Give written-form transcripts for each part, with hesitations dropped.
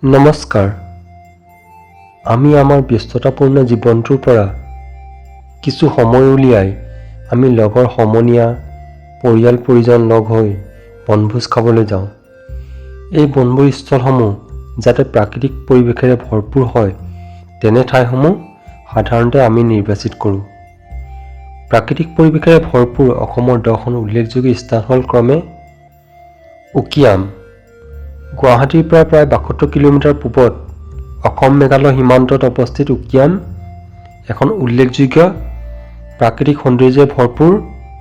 নমস্কাৰ। আমি আমাৰ ব্যস্ততাপূৰ্ণ জীৱনটোৰ পৰা কিছু সময় উলিয়াই আমি লগৰ সমনীয়া পৰিয়াল পৰিজন লগ হৈ বনভোজ খাবলৈ যাওঁ। এই বনভোজ স্থলসমূহ যাতে প্ৰাকৃতিক পৰিৱেশেৰে ভৰপূৰ হয় তেনে ঠাইসমূহ সাধাৰণতে আমি নিৰ্বাচিত কৰোঁ। প্ৰাকৃতিক পৰিৱেশেৰে ভৰপূৰ অসমৰ 10খন উল্লেখযোগ্য স্থান হ'ল ক্ৰমে উকিয়াম, গুৱাহাটীৰ পৰা প্ৰায় 72 কিলোমিটাৰ পূবত অসম মেঘালয় সীমান্তত অৱস্থিত উকিয়াম এখন উল্লেখযোগ্য প্ৰাকৃতিক সৌন্দৰ্যৰে ভৰপূৰ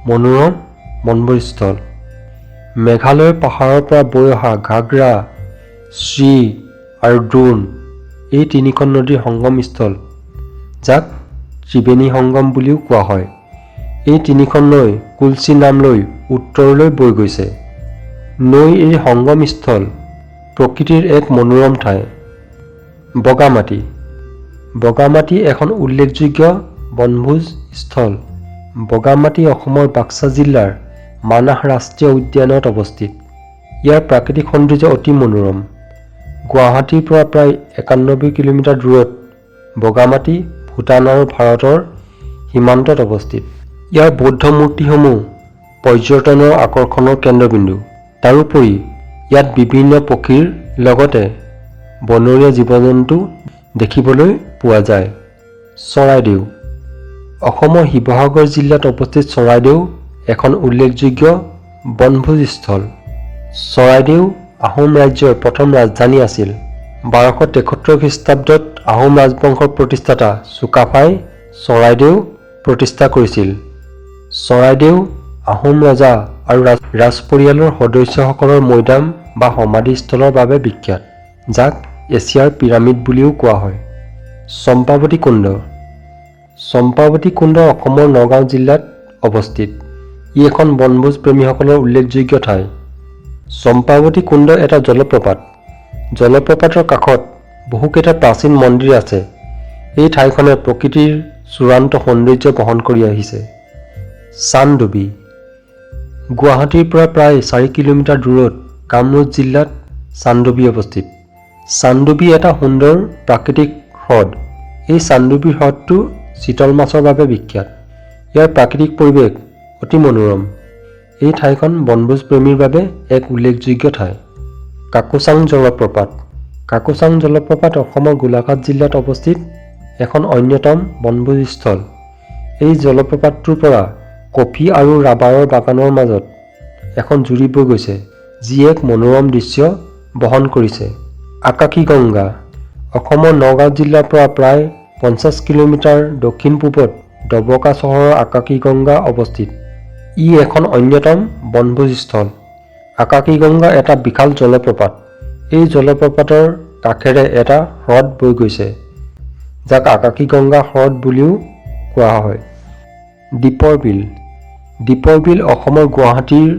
মনোৰম বনভোজস্থল। মেঘালয়ৰ পাহাৰৰ পৰা বৈ অহা ঘাগ্ৰা, শ্ৰী আৰু দ্ৰোণ এই তিনিখন নদীৰ সংগমস্থল, যাক ত্ৰিবেণী সংগম বুলিও কোৱা হয়। এই তিনিখন নৈ কুলচি নাম লৈ উত্তৰলৈ বৈ গৈছে। নৈৰ এই সংগমস্থল প্ৰকৃতিৰ এক মনোৰম ঠাই। বগামাটি বগামাটি এখন উল্লেখযোগ্য বনভোজ স্থল। বগামাটি অসমৰ বাক্সা জিলাৰ মানাহ ৰাষ্ট্ৰীয় উদ্যানত অৱস্থিত। ইয়াৰ প্ৰাকৃতিক সৌন্দৰ্য অতি মনোৰম। গুৱাহাটীৰ পৰা প্ৰায় 91 কিলোমিটাৰ দূৰত বগামাটি ভূটান আৰু ভাৰতৰ সীমান্তত অৱস্থিত। ইয়াৰ বৌদ্ধ মূৰ্তিসমূহ পৰ্যটনৰ আকৰ্ষণৰ কেন্দ্ৰবিন্দু। তাৰোপৰি ইয়াত বিভিন্ন পক্ষীৰ লগতে বনৰীয়া জীৱ-জন্তু দেখিবলৈ পোৱা যায়। চৰাইদেউ অসমৰ শিৱসাগৰ জিলাত অৱস্থিত চৰাইদেউ এখন উল্লেখযোগ্য বনভোজস্থল। চৰাইদেউ আহোম ৰাজ্যৰ প্ৰথম ৰাজধানী আছিল। 1273 খ্ৰীষ্টাব্দত আহোম ৰাজবংশৰ প্ৰতিষ্ঠাতা চুকাফাই চৰাইদেউ প্ৰতিষ্ঠা কৰিছিল। চৰাইদেউ আহোম ৰজা আৰু ৰাজ পৰিয়ালৰ সদস্যসকলৰ মৈদাম বা সমাধিস্থলৰ বাবে বিখ্যাত, যাক এছিয়াৰ পিৰামিড বুলিও কোৱা হয়। চম্পাৱতী কুণ্ড চম্পাৱতী কুণ্ড অসমৰ নগাঁও জিলাত অৱস্থিত। ই এখন বনভোজ প্ৰেমীসকলৰ উল্লেখযোগ্য ঠাই। চম্পাৱতী কুণ্ড এটা জলপ্ৰপাত। জলপ্ৰপাতৰ কাষত বহুকেইটা প্ৰাচীন মন্দিৰ আছে। এই ঠাইখনে প্ৰকৃতিৰ চূড়ান্ত সৌন্দৰ্য বহন কৰি আহিছে। চানডুবি গুৱাহাটীৰ পৰা প্ৰায় 4 কিলোমিটাৰ দূৰত কামৰূপ জিলাত চানডুবি অৱস্থিত। চানডুবি এটা সুন্দৰ প্ৰাকৃতিক হ্ৰদ। এই চানডুবি হ্ৰদটো চিতল মাছৰ বাবে বিখ্যাত। ইয়াৰ প্ৰাকৃতিক পৰিৱেশ অতি মনোৰম। এই ঠাইখন বনভোজ প্ৰেমীৰ বাবে এক উল্লেখযোগ্য ঠাই। কাকোচাং জলপ্ৰপাত কাকোচাং জলপ্ৰপাত অসমৰ গোলাঘাট জিলাত অৱস্থিত এখন অন্যতম বনভোজস্থল। এই জলপ্ৰপাতটোৰ পৰা কফি আৰু ৰাবাৰৰ বাগানৰ মাজত এখন জুৰি বৈ গৈছে, যি এক মনোৰম দৃশ্য বহন কৰিছে। আকাশীগংগা অসমৰ নগাঁও জিলাৰ পৰা প্ৰায় 50 কিলোমিটাৰ দক্ষিণ-পূবত ডবকা চহৰৰ আকাশীগংগা অৱস্থিত। ই এখন অন্যতম বনভোজস্থল। আকাশীগংগা এটা বিশাল জলপ্ৰপাত। এই জলপ্ৰপাতৰ কাষেৰে এটা হ্ৰদ বৈ গৈছে, যাক আকাশীগংগা হ্ৰদ বুলিও কোৱা হয়। দীপৰ বিল দীপৰ বিল অসমৰ গুৱাহাটীৰ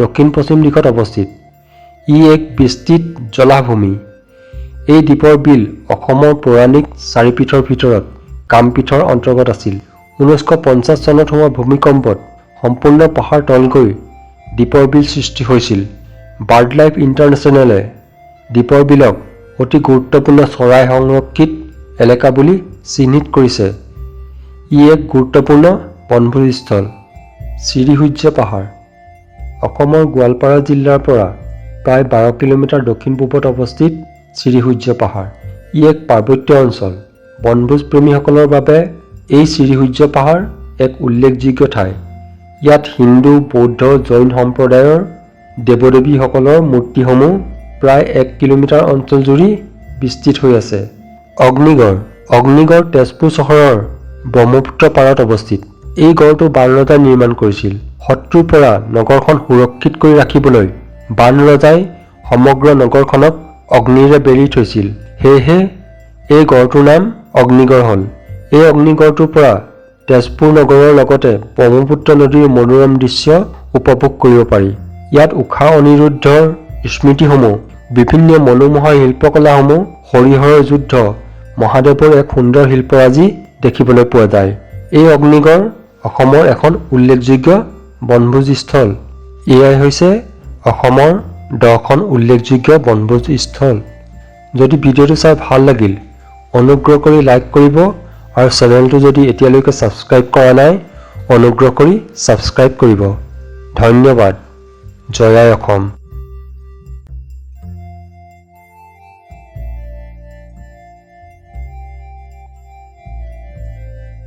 দক্ষিণ-পশ্চিম দিশত অৱস্থিত। ই এক বিস্তৃত জলাভূমি। এই দীপৰ বিল অসমৰ পৌৰাণিক 4 পীঠৰ ভিতৰত কামপীঠৰ অন্তৰ্গত আছিল। 1950 চনত হোৱা ভূমিকম্পত সম্পূৰ্ণ পাহাৰ তলকৈ দীপৰ বিল সৃষ্টি হৈছিল। বাৰ্ডলাইফ ইণ্টাৰনেশ্যনেলে দীপৰ বিলক অতি গুৰুত্বপূৰ্ণ চৰাই সংৰক্ষিত এলেকা বুলি চিহ্নিত কৰিছে। ই এক গুৰুত্বপূৰ্ণ বনভোজস্থল। শ্ৰীসূৰ্য পাহাৰ অসমৰ গোৱালপাৰা জিলাৰ পৰা প্ৰায় 12 কিলোমিটাৰ দক্ষিণ-পূবত অৱস্থিত শ্ৰীসূৰ্য পাহাৰ। ই এক পাৰ্বত্য অঞ্চল। বনভোজ প্ৰেমীসকলৰ বাবে এই শ্ৰীসূৰ্য পাহাৰ এক উল্লেখযোগ্য ঠাই। ইয়াত হিন্দু, বৌদ্ধ, জৈন সম্প্ৰদায়ৰ দেৱ-দেৱীসকলৰ মূৰ্তিসমূহ প্ৰায় 1 কিলোমিটাৰ অঞ্চল জুৰি বিস্তৃত হৈ আছে। অগ্নিগড় তেজপুৰ চহৰৰ ব্ৰহ্মপুত্ৰ পাৰত অৱস্থিত। এই গড়টো বাণ ৰজাই নিৰ্মাণ কৰিছিল। শত্ৰুৰ পৰা নগৰখন সুৰক্ষিত কৰি ৰাখিবলৈ বাণ ৰজাই সমগ্ৰ নগৰখনক অগ্নিৰে বেৰি থৈছিল। সেয়েহে এই গড়টোৰ নাম অগ্নিগড় হ'ল। এই অগ্নিগড়টোৰ পৰা তেজপুৰ নগৰৰ লগতে ব্ৰহ্মপুত্ৰ নদীৰ মনোৰম দৃশ্য উপভোগ কৰিব পাৰি। ইয়াত ঊষা অনিৰুদ্ধৰ স্মৃতিসমূহ, বিভিন্ন মনোমোহা শিল্পকলাসমূহ, হৰিহৰৰ যুদ্ধ, মহাদেৱৰ এক সুন্দৰ শিল্পৰাজি দেখিবলৈ পোৱা যায়। এই অগ্নিগড় অসমৰ এখন উল্লেখযোগ্য বনভোজস্থল। এয়াই হৈছে অসমৰ 10খন উল্লেখযোগ্য বনভোজস্থল। যদি ভিডিঅ'টো চাই ভাল লাগিল অনুগ্ৰহ কৰি লাইক কৰিব আৰু চেনেলটো যদি এতিয়ালৈকে ছাবস্ক্ৰাইব কৰা নাই অনুগ্ৰহ কৰি ছাবস্ক্ৰাইব কৰিব। ধন্যবাদ। জয় আই অসম।